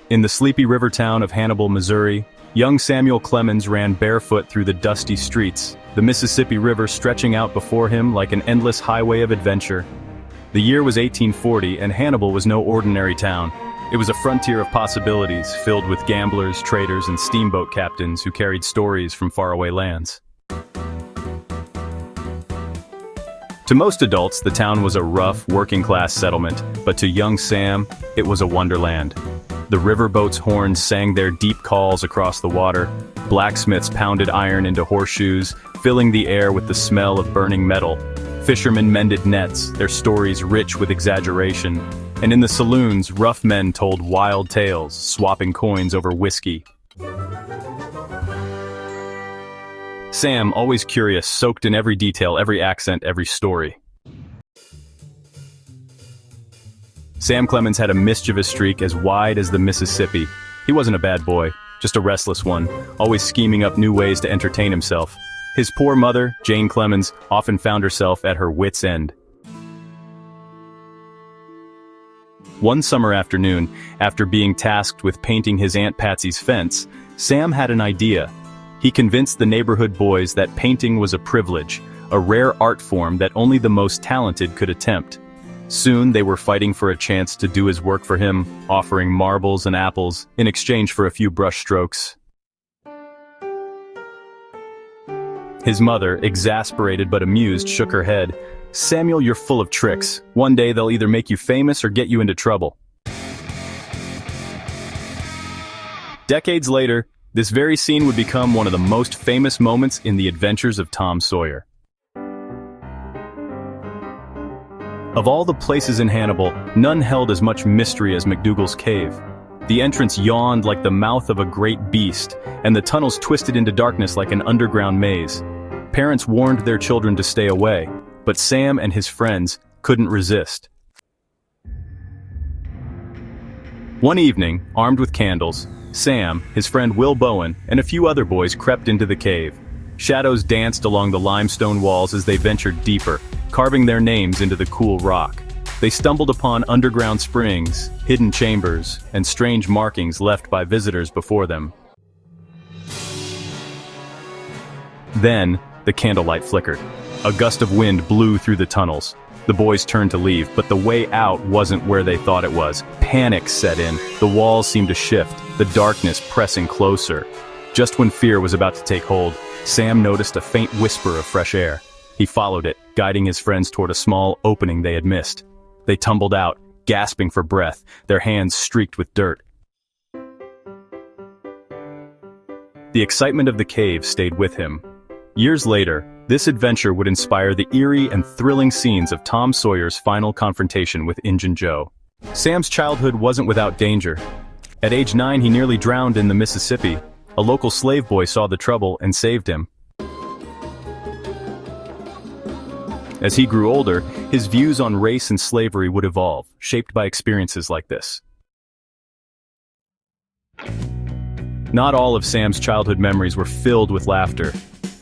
In the sleepy river town of Hannibal, Missouri, young Samuel Clemens ran barefoot through the dusty streets, the Mississippi River stretching out before him like an endless highway of adventure. The year was 1840, and Hannibal was no ordinary town. It was a frontier of possibilities, filled with gamblers, traders, and steamboat captains who carried stories from faraway lands. To most adults, the town was a rough, working-class settlement, but to young Sam, it was a wonderland. The riverboats' horns sang their deep calls across the water, blacksmiths pounded iron into horseshoes, filling the air with the smell of burning metal. Fishermen mended nets, their stories rich with exaggeration, and in the saloons, rough men told wild tales, swapping coins over whiskey. Sam, always curious, soaked in every detail, every accent, every story. Sam Clemens had a mischievous streak as wide as the Mississippi. He wasn't a bad boy, just a restless one, always scheming up new ways to entertain himself. His poor mother, Jane Clemens, often found herself at her wits' end. One summer afternoon, after being tasked with painting his Aunt Patsy's fence, Sam had an idea. He convinced the neighborhood boys that painting was a privilege, a rare art form that only the most talented could attempt. Soon they were fighting for a chance to do his work for him, offering marbles and apples in exchange for a few brush strokes. His mother, exasperated but amused, shook her head. "Samuel, you're full of tricks. One day they'll either make you famous or get you into trouble." Decades later, this very scene would become one of the most famous moments in the adventures of Tom Sawyer. Of all the places in Hannibal, none held as much mystery as McDougal's cave. The entrance yawned like the mouth of a great beast, and the tunnels twisted into darkness like an underground maze. Parents warned their children to stay away, but Sam and his friends couldn't resist. One evening, armed with candles, Sam, his friend Will Bowen, and a few other boys crept into the cave. Shadows danced along the limestone walls as they ventured deeper, carving their names into the cool rock. They stumbled upon underground springs, hidden chambers, and strange markings left by visitors before them. Then, the candlelight flickered. A gust of wind blew through the tunnels. The boys turned to leave, but the way out wasn't where they thought it was. Panic set in. The walls seemed to shift, the darkness pressing closer. Just when fear was about to take hold, Sam noticed a faint whisper of fresh air. He followed it, guiding his friends toward a small opening they had missed. They tumbled out, gasping for breath, their hands streaked with dirt. The excitement of the cave stayed with him. Years later, this adventure would inspire the eerie and thrilling scenes of Tom Sawyer's final confrontation with Injun Joe. Sam's childhood wasn't without danger. At age 9, he nearly drowned in the Mississippi. A local slave boy saw the trouble and saved him. As he grew older, his views on race and slavery would evolve, shaped by experiences like this. Not all of Sam's childhood memories were filled with laughter.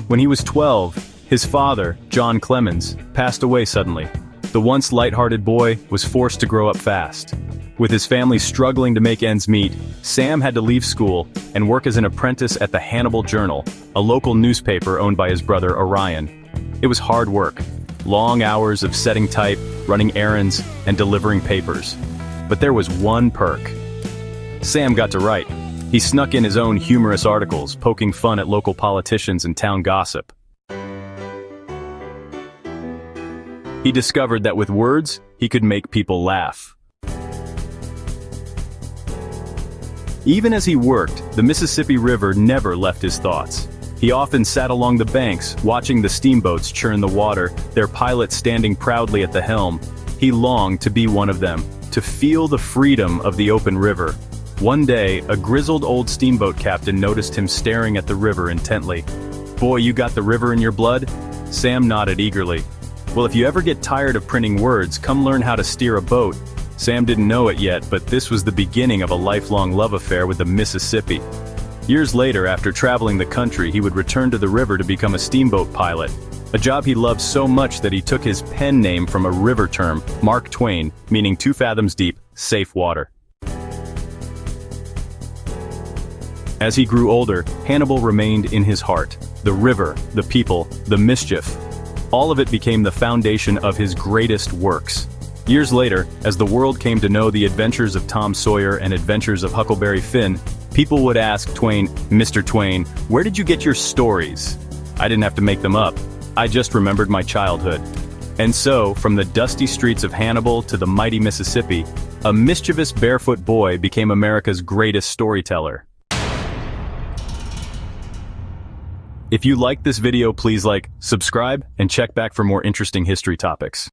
When he was 12, his father, John Clemens, passed away suddenly. The once lighthearted boy was forced to grow up fast. With his family struggling to make ends meet, Sam had to leave school and work as an apprentice at the Hannibal Journal, a local newspaper owned by his brother Orion. It was hard work, long hours of setting type, running errands, and delivering papers. But there was one perk. Sam got to write. He snuck in his own humorous articles, poking fun at local politicians and town gossip. He discovered that with words, he could make people laugh. Even as he worked, the Mississippi River never left his thoughts. He often sat along the banks, watching the steamboats churn the water, their pilot standing proudly at the helm. He longed to be one of them, to feel the freedom of the open river. One day, a grizzled old steamboat captain noticed him staring at the river intently. "Boy, you got the river in your blood?" Sam nodded eagerly. "Well, if you ever get tired of printing words, come learn how to steer a boat." Sam didn't know it yet, but this was the beginning of a lifelong love affair with the Mississippi. Years later, after traveling the country, he would return to the river to become a steamboat pilot, a job he loved so much that he took his pen name from a river term, Mark Twain, meaning 2 fathoms deep, safe water. As he grew older, Hannibal remained in his heart. The river, the people, the mischief. All of it became the foundation of his greatest works. Years later, as the world came to know the adventures of Tom Sawyer and adventures of Huckleberry Finn, people would ask Twain, "Mr. Twain, where did you get your stories?" I didn't have to make them up. I just remembered my childhood. And so, from the dusty streets of Hannibal to the mighty Mississippi, a mischievous barefoot boy became America's greatest storyteller. If you liked this video, please like, subscribe, and check back for more interesting history topics.